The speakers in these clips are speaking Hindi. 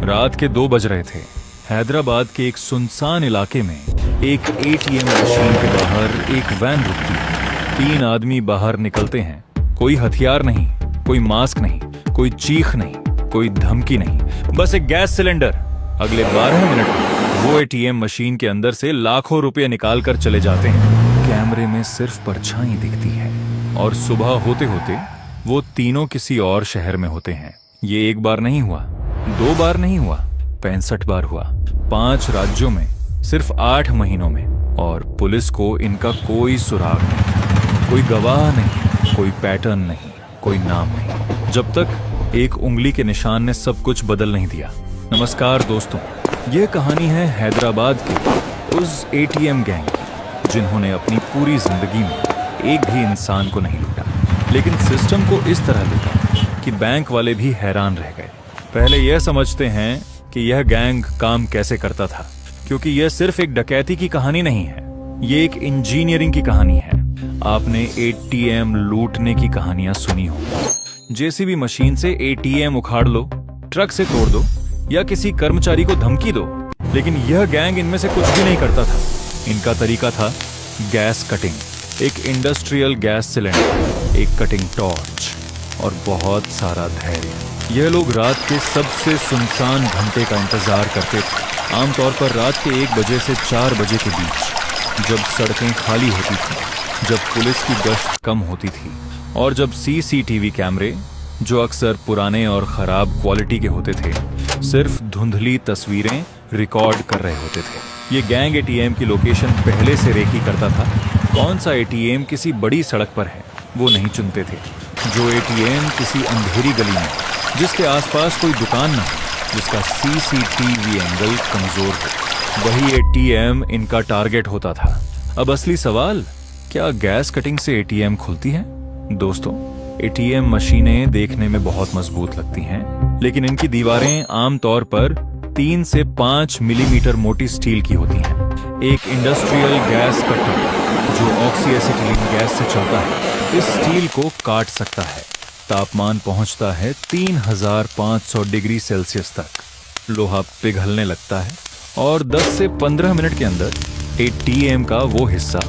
रात के 2 बज रहे थे। हैदराबाद के एक सुनसान इलाके में एक एटीएम मशीन के बाहर एक वैन रुकती है। 3 आदमी बाहर निकलते हैं। कोई हथियार नहीं, कोई मास्क नहीं, कोई चीख नहीं, कोई धमकी नहीं, बस एक गैस सिलेंडर। अगले 12 मिनट में वो एटीएम मशीन के अंदर से लाखों रुपए निकाल कर चले जाते हैं। कैमरे में सिर्फ परछाई दिखती है और सुबह होते होते वो तीनों किसी और शहर में होते हैं। ये एक बार नहीं हुआ, 2 बार नहीं हुआ, 65 बार हुआ। 5 राज्यों में सिर्फ 8 महीनों में। और पुलिस को इनका कोई सुराग नहीं, कोई गवाह नहीं, कोई पैटर्न नहीं, कोई नाम नहीं, जब तक एक उंगली के निशान ने सब कुछ बदल नहीं दिया। नमस्कार दोस्तों, यह कहानी है हैदराबाद के उस एटीएम गैंग की जिन्होंने अपनी पूरी जिंदगी में एक भी इंसान को नहीं लूटा, लेकिन सिस्टम को इस तरह लूटा कि बैंक वाले भी हैरान रह गए। पहले यह समझते हैं कि यह गैंग काम कैसे करता था, क्योंकि यह सिर्फ एक डकैती की कहानी नहीं है, ये एक इंजीनियरिंग की कहानी है। आपने एटीएम लूटने की कहानियां सुनी हो। जेसीबी मशीन से एटीएम उखाड़ लो, ट्रक से तोड़ दो या किसी कर्मचारी को धमकी दो, लेकिन यह गैंग इनमें से कुछ भी नहीं करता था। इनका तरीका था गैस कटिंग, एक इंडस्ट्रियल गैस सिलेंडर, एक कटिंग टॉर्च और बहुत सारा धैर्य। यह लोग रात के सबसे सुनसान घंटे का इंतजार करते थे, आमतौर पर रात के 1 बजे से 4 बजे के बीच, जब सड़कें खाली होती थी, जब पुलिस की गश्त कम होती थी और जब सीसीटीवी कैमरे, जो अक्सर पुराने और खराब क्वालिटी के होते थे, सिर्फ धुंधली तस्वीरें रिकॉर्ड कर रहे होते थे। ये गैंग एटीएम की लोकेशन पहले से रेकी करता था। कौन सा एटीएम किसी बड़ी सड़क पर है वो नहीं चुनते थे। जो एटीएम किसी अंधेरी गली में, जिसके आसपास कोई दुकान न हो, जिसका सीसीटीवी एंगल कमजोर हो, वही एटीएम इनका टारगेट होता था। अब असली सवाल, क्या गैस कटिंग से एटीएम खुलती है? दोस्तों, एटीएम मशीनें देखने में बहुत मजबूत लगती हैं, लेकिन इनकी दीवारें आमतौर पर 3 से 5 मिलीमीटर मोटी स्टील की होती हैं। एक इंडस्ट्रियल गैस कटर जो ऑक्सीएसिटिलीन गैस से चलता है, इस स्टील को काट सकता है। तापमान पहुंचता है 3500 डिग्री सेल्सियस तक। लोहा पिघलने लगता है और 10 से 15 मिनट के अंदर एटीएम का वो हिस्सा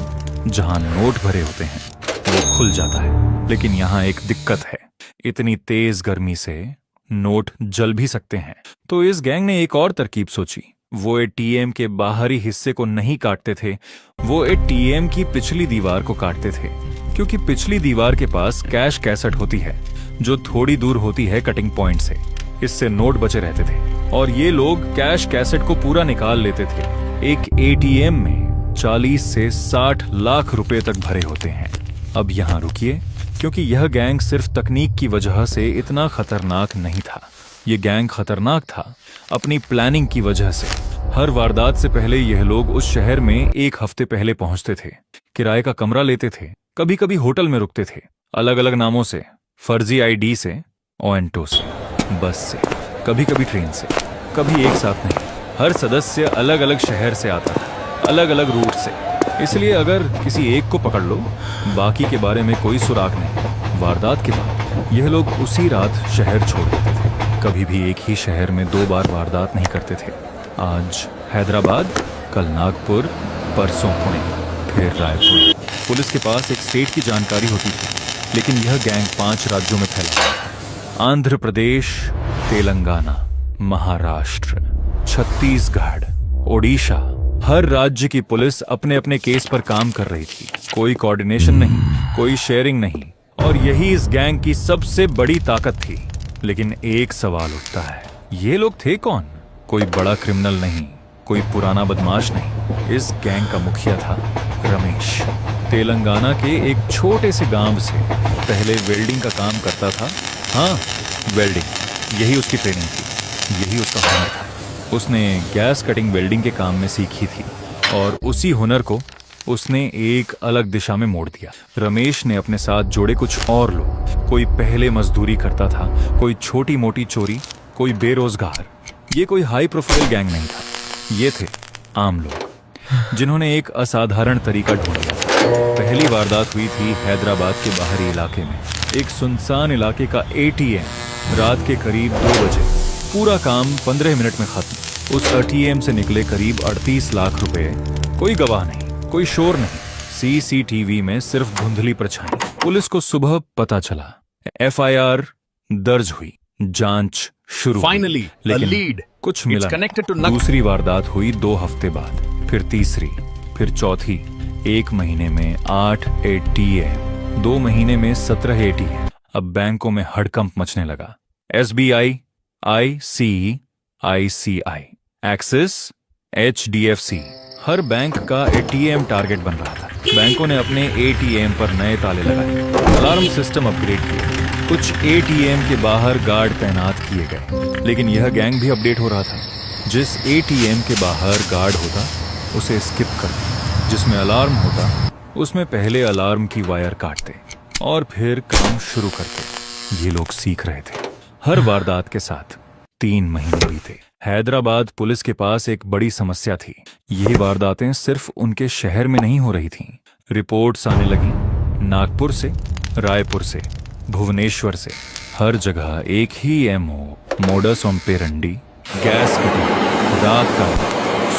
जहां नोट भरे होते हैं वो खुल जाता है। लेकिन यहाँ एक दिक्कत है, इतनी तेज गर्मी से नोट जल भी सकते हैं। तो इस गैंग ने एक और तरकीब सोची। वो एटीएम के बाहरी हिस्से को नहीं काटते थे, वो एटीएम की पिछली दीवार को काटते थे, क्योंकि पिछली दीवार के पास कैश कैसेट होती है जो थोड़ी दूर होती है कटिंग पॉइंट से। इससे नोट बचे रहते थे और ये लोग कैश कैसेट को पूरा निकाल लेते थे। एक एटीएम में 40 से 60 लाख रुपए तक भरे होते हैं। अब यहाँ रुकिए, क्योंकि यह गैंग सिर्फ तकनीक की वजह से इतना खतरनाक नहीं था। ये गैंग खतरनाक था अपनी प्लानिंग की वजह से। हर वारदात से पहले यह लोग उस शहर में 1 हफ्ते पहले पहुंचते थे। किराए का कमरा लेते थे, कभी कभी होटल में रुकते थे, अलग अलग नामों से, फर्जी आईडी से, ओएंटो से, बस से, कभी कभी ट्रेन से, कभी एक साथ नहीं। हर सदस्य अलग अलग शहर से आता था, अलग अलग रूट से। इसलिए अगर किसी एक को पकड़ लो, बाकी के बारे में कोई सुराग नहीं। वारदात के बाद यह लोग उसी रात शहर छोड़ देते थे। कभी भी एक ही शहर में 2 बार वारदात नहीं करते थे। आज हैदराबाद, कल नागपुर, परसों पुणे, फिर रायपुर। पुलिस के पास एक स्टेट की जानकारी होती थी, लेकिन यह गैंग 5 राज्यों में फैला। आंध्र प्रदेश, तेलंगाना, महाराष्ट्र, छत्तीसगढ़, ओडिशा। हर राज्य की पुलिस अपने अपने केस पर काम कर रही थी। कोई कोऑर्डिनेशन नहीं, कोई शेयरिंग नहीं, और यही इस गैंग की सबसे बड़ी ताकत थी। लेकिन एक सवाल उठता है, ये लोग थे कौन? कोई बड़ा क्रिमिनल नहीं, कोई पुराना बदमाश नहीं। इस गैंग का मुखिया था रमेश। तेलंगाना के एक छोटे से गांव से पहले वेल्डिंग का काम करता था। हाँ, वेल्डिंग, यही उसकी ट्रेनिंग थी, यही उसका हुनर था। उसने गैस कटिंग वेल्डिंग के काम में सीखी थी और उसी हुनर को उसने एक अलग दिशा में मोड़ दिया। रमेश ने अपने साथ जोड़े कुछ और लोग। कोई पहले मजदूरी करता था, कोई छोटी मोटी चोरी, कोई बेरोजगार। ये कोई हाई प्रोफाइल गैंग नहीं था, ये थे आम लोग जिन्होंने एक असाधारण तरीका ढूंढ लिया। पहली वारदात हुई थी हैदराबाद के बाहरी इलाके में। एक सुनसान इलाके का एटीएम रात के करीब 2 बजे पूरा काम 15 मिनट में खत्म। उस एटीएम से निकले करीब 38 लाख रुपए। कोई गवाह नहीं, कोई शोर नहीं, सीसीटीवी में सिर्फ धुंधली परछाई। पुलिस को सुबह पता चला, एफआईआर दर्ज हुई, जांच शुरू हुई। Finally, a लेकिन lead. कुछ It's मिला connected to नहीं। Nag- दूसरी वारदात हुई 2 हफ्ते बाद, फिर तीसरी, फिर चौथी। 1 महीने में 8 एटीएम, 2 महीने में 17 एटीएम। अब बैंकों में हड़कंप मचने लगा। एसबीआई, आईसीआईसीआई, एक्सिस, एचडीएफसी, हर बैंक का एटीएम टारगेट बन रहा था। बैंकों ने अपने एटीएम पर नए ताले लगाए, अलार्म सिस्टम अपग्रेड किए, कुछ एटीएम के बाहर गार्ड तैनात किए गए। लेकिन यह गैंग भी अपडेट हो रहा था। जिस एटीएम के बाहर गार्ड होता उसे स्किप करते, जिसमें अलार्म होता उसमें पहले अलार्म की वायर काटते और फिर काम शुरू करते। ये लोग सीख रहे थे। हर वारदात के साथ 3 महीने बीते। हैदराबाद पुलिस के पास एक बड़ी समस्या थी। ये वारदातें सिर्फ उनके शहर में नहीं हो रही थीं। रिपोर्ट्स आने लगी नागपुर से, रायपुर से, भुवनेश्वर से। हर जगह एक ही MO, modus operandi, gas cutting, रात का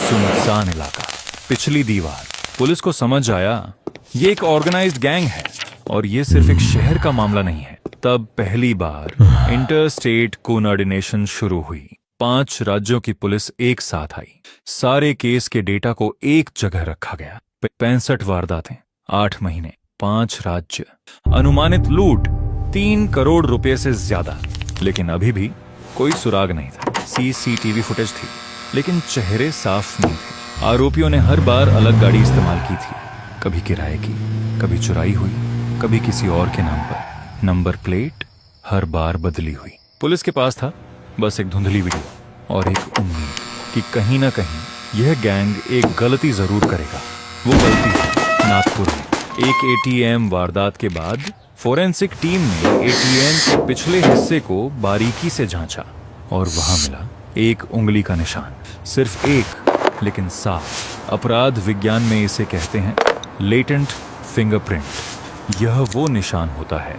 सुनसान इलाका, पिछली दीवार। पुलिस को समझ आया ये एक ऑर्गेनाइज्ड गैंग है और ये सिर्फ एक शहर का मामला नहीं है। तब पहली बार इंटरस्टेट कोऑर्डिनेशन शुरू हुई। 5 राज्यों की पुलिस एक साथ आई। सारे केस के डेटा को एक जगह रखा गया। 65 वारदातें, 8 महीने, 5 राज्य, अनुमानित लूट 3 करोड़ रुपए से ज्यादा। लेकिन अभी भी कोई सुराग नहीं था। सीसीटीवी फुटेज थी, लेकिन चेहरे साफ नहीं थे। आरोपियों ने हर बार अलग गाड़ी इस्तेमाल की थी, कभी किराए की, कभी चुराई हुई, कभी किसी और के नाम पर। नंबर प्लेट हर बार बदली हुई। पुलिस के पास था बस एक धुंधली वीडियो और एक उम्मीद कि कहीं ना कहीं यह गैंग एक गलती जरूर करेगा। वो गलती है नागपुर में। एक एटीएम वारदात के बाद फोरेंसिक टीम ने एटीएम के पिछले हिस्से को बारीकी से जांचा और वहां मिला एक उंगली का निशान। सिर्फ एक, लेकिन साफ। अपराध विज्ञान में इसे कहते हैं लेटेंट फिंगरप्रिंट। यह वो निशान होता है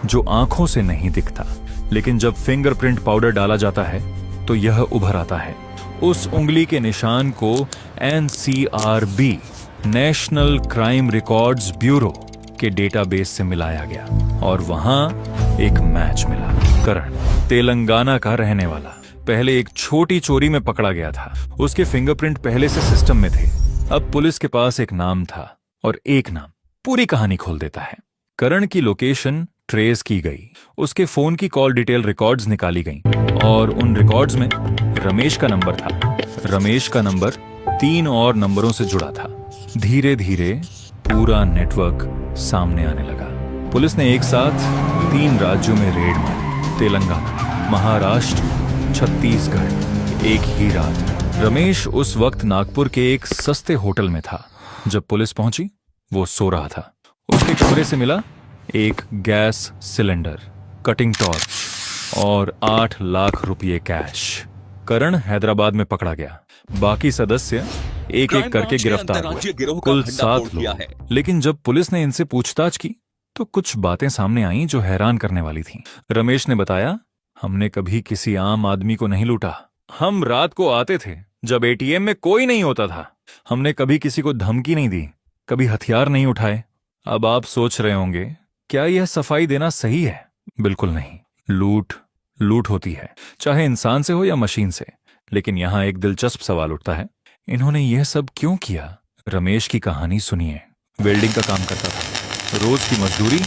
जो आंखों से नहीं दिखता, लेकिन जब फिंगरप्रिंट पाउडर डाला जाता है तो यह उभर आता है। उस उंगली के निशान को NCRB, national crime records bureau के डेटाबेस से मिलाया गया और वहां एक मैच मिला। करण, तेलंगाना का रहने वाला, पहले एक छोटी चोरी में पकड़ा गया था। उसके फिंगरप्रिंट पहले से सिस्टम में थे। अब पुलिस के पास एक नाम था और एक नाम पूरी कहानी खोल देता है। करण की लोकेशन ट्रेस की गई, उसके फोन की कॉल डिटेल रिकॉर्ड्स निकाली गईं और उन रिकॉर्ड्स में रमेश का नंबर था। रमेश का नंबर 3 और नंबरों से जुड़ा था। धीरे धीरे पूरा नेटवर्क सामने आने लगा। पुलिस ने एक साथ 3 राज्यों में रेड मारी, तेलंगाना, महाराष्ट्र, छत्तीसगढ़, एक ही रात। रमेश उस वक्त नागपुर के एक सस्ते होटल में था। जब पुलिस पहुंची वो सो रहा था। उसके कमरे से मिला एक गैस सिलेंडर, कटिंग टॉर्च और 8 लाख रुपए कैश। करण हैदराबाद में पकड़ा गया। बाकी सदस्य एक एक करके गिरफ्तार हुए, कुल 7 लोग। लेकिन जब पुलिस ने इनसे पूछताछ की तो कुछ बातें सामने आईं जो हैरान करने वाली थीं। रमेश ने बताया, हमने कभी किसी आम आदमी को नहीं लूटा। हम रात को आते थे जब एटीएम में कोई नहीं होता था। हमने कभी किसी को धमकी नहीं दी, कभी हथियार नहीं उठाए। अब आप सोच रहे होंगे क्या यह सफाई देना सही है? बिल्कुल नहीं। लूट होती है, चाहे इंसान से हो या मशीन से। लेकिन यहां एक दिलचस्प सवाल उठता है, इन्होंने यह सब क्यों किया? रमेश की कहानी सुनिए। वेल्डिंग का काम करता था, रोज की मजदूरी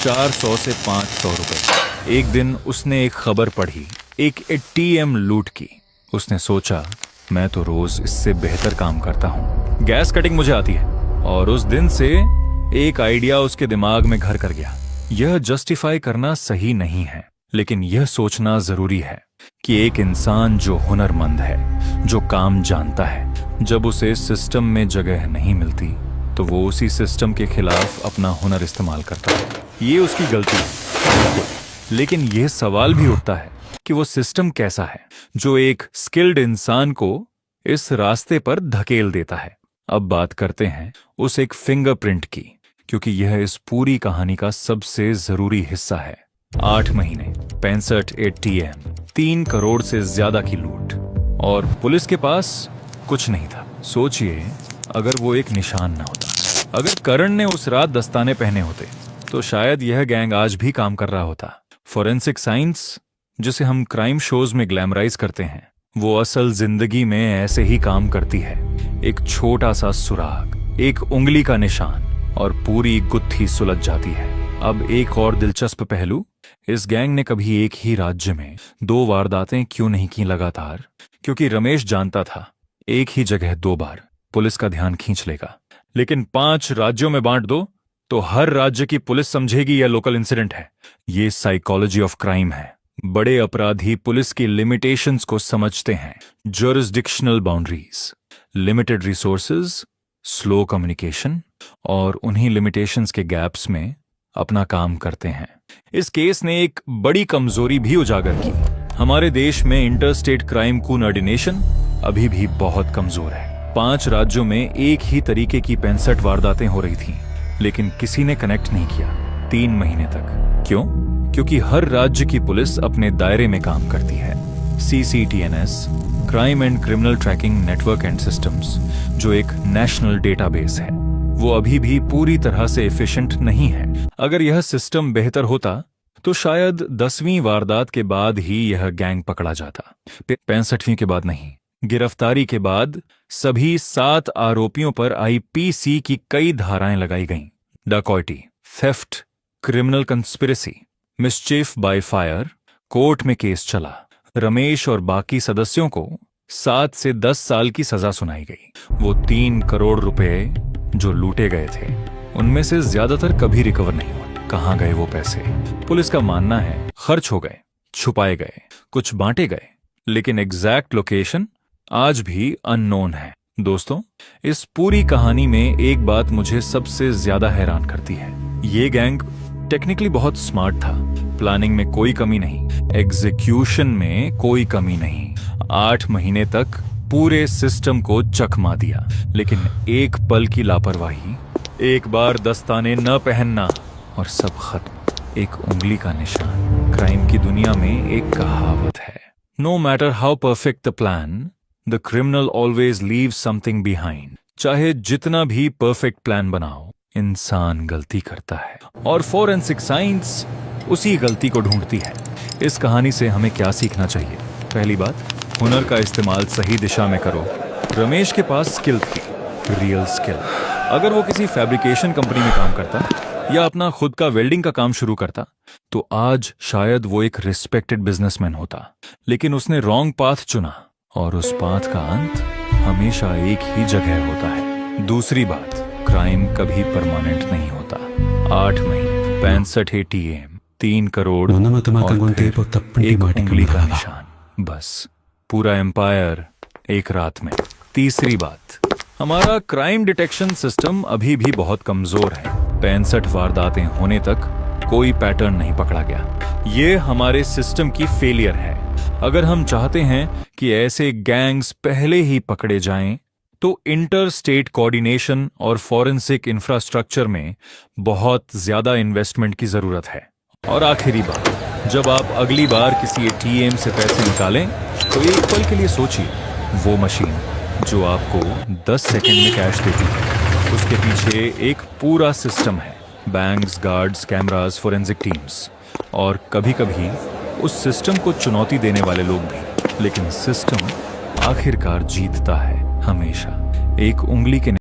400 से 500 रुपए। एक दिन उसने एक खबर पढ़ी, एक एटीएम लूट की। उसने सोचा, मैं तो रोज इससे बेहतर काम करता हूं, गैस कटिंग मुझे आती है। और उस दिन से एक आइडिया उसके दिमाग में घर कर गया। यह जस्टिफाई करना सही नहीं है, लेकिन यह सोचना जरूरी है कि एक इंसान जो हुनरमंद है, जो काम जानता है, जब उसे सिस्टम में जगह नहीं मिलती तो वो उसी सिस्टम के खिलाफ अपना हुनर इस्तेमाल करता है। ये उसकी गलती है, लेकिन यह सवाल भी उठता है कि वो सिस्टम कैसा है जो एक स्किल्ड इंसान को इस रास्ते पर धकेल देता है। अब बात करते हैं उस एक फिंगरप्रिंट की, क्योंकि यह इस पूरी कहानी का सबसे जरूरी हिस्सा है। 8 महीने, 65 एटीएम, 3 करोड़ से ज्यादा की लूट, और पुलिस के पास कुछ नहीं था। सोचिए, अगर वो एक निशान ना होता, अगर करण ने उस रात दस्ताने पहने होते, तो शायद यह गैंग आज भी काम कर रहा होता। फोरेंसिक साइंस, जिसे हम क्राइम शोज में ग्लैमराइज करते हैं, वो असल जिंदगी में ऐसे ही काम करती है। एक छोटा सा सुराग, एक उंगली का निशान, और पूरी गुत्थी सुलझ जाती है। अब एक और दिलचस्प पहलू, इस गैंग ने कभी एक ही राज्य में 2 वारदातें क्यों नहीं की लगातार? क्योंकि रमेश जानता था, एक ही जगह 2 बार पुलिस का ध्यान खींच लेगा, लेकिन 5 राज्यों में बांट दो तो हर राज्य की पुलिस समझेगी यह लोकल इंसिडेंट है। ये साइकोलॉजी ऑफ क्राइम है। बड़े अपराधी पुलिस की लिमिटेशंस को समझते हैं। Jurisdictional boundaries, limited resources, slow communication, और उन्हीं लिमिटेशंस के गैप्स में अपना काम करते हैं। इस केस ने एक बड़ी कमजोरी भी उजागर की। हमारे देश में इंटरस्टेट क्राइम कोऑर्डिनेशन अभी भी बहुत कमजोर है। 5 राज्यों में एक ही तरीके की 65 वारदातें हो रही थीं, लेकिन किसी ने कनेक्ट नहीं किया 3 महीने तक। क्यों? क्योंकि हर राज्य की पुलिस अपने दायरे में काम करती है। CCTNS, crime and criminal tracking network and systems, जो एक नेशनल डेटाबेस है, वो अभी भी पूरी तरह से एफिशिएंट नहीं है। अगर यह सिस्टम बेहतर होता तो शायद 10वीं वारदात के बाद ही यह गैंग पकड़ा जाता, 65वीं के बाद नहीं। गिरफ्तारी के बाद सभी 7 आरोपियों पर IPC की कई धाराएं लगाई गईं। Dacoity, theft, criminal conspiracy, mischief by fire. Court में केस चला। रमेश और बाकी सदस्यों को 7 से 10 साल की सजा सुनाई गई। वो 3 करोड़ रुपए जो लूटे गए थे, उनमें से ज्यादातर कभी रिकवर नहीं हुए। कहां गए वो पैसे? पुलिस का मानना है खर्च हो गए, छुपाए गए, कुछ बांटे गए, लेकिन एग्जैक्ट लोकेशन आज भी अननोन है। दोस्तों, इस पूरी कहानी में एक बात मुझे सबसे ज्यादा हैरान करती है। ये गैंग टेक्निकली बहुत स्मार्ट था। प्लानिंग में कोई कमी नहीं, एग्जीक्यूशन में कोई कमी नहीं। 8 महीने तक पूरे सिस्टम को चकमा दिया, लेकिन एक पल की लापरवाही, एक बार दस्ताने न पहनना और सब खत्म। एक उंगली का निशान। क्राइम की दुनिया में एक कहावत है, no matter how perfect the plan, the criminal always leaves something behind. चाहे जितना भी परफेक्ट प्लान बनाओ, इंसान गलती करता है, और फोरेंसिक साइंस उसी गलती को ढूंढती है। इस कहानी से हमें क्या सीखना चाहिए? पहली बात, हुनर का इस्तेमाल सही दिशा में करो। रमेश के पास स्किल थी, रियल स्किल। अगर वो किसी फैब्रिकेशन कंपनी में काम करता या अपना खुद का वेल्डिंग का काम शुरू करता, तो आज शायद वो एक रिस्पेक्टेड बिजनेसमैन होता। लेकिन उसने रॉन्ग पाथ चुना, और उस पाथ का अंत हमेशा एक ही जगह होता है। दूसरी बात, क्राइम कभी परमानेंट नहीं होता। 8 महीने, 65 ATM, 3 करोड़ और फिर एक उंगली का निशान, बस पूरा एम्पायर एक रात में। तीसरी बात, हमारा क्राइम डिटेक्शन सिस्टम अभी भी बहुत कमजोर है। 65 वारदातें होने तक कोई पैटर्न नहीं पकड़ा गया। ये हमारे सिस्टम की फेलियर है। अगर हम चाहते हैं कि ऐसे गैंग्स पहले ही पकड़े जाएं, तो इंटर स्टेट कोऑर्डिनेशन और फॉरेंसिक इंफ्रास्ट्रक्चर में बहुत ज्यादा इन्वेस्टमेंट की जरूरत है। और आखिरी बात, जब आप अगली बार किसी ATM से पैसे निकालें, तो एक पल के लिए सोचिए, वो मशीन जो आपको 10 सेकंड में कैश देती है, उसके पीछे एक पूरा सिस्टम है। Banks, guards, cameras, forensic teams, और कभी कभी उस सिस्टम को चुनौती देने वाले लोग भी। लेकिन सिस्टम आखिरकार जीतता है हमेशा। एक उंगली के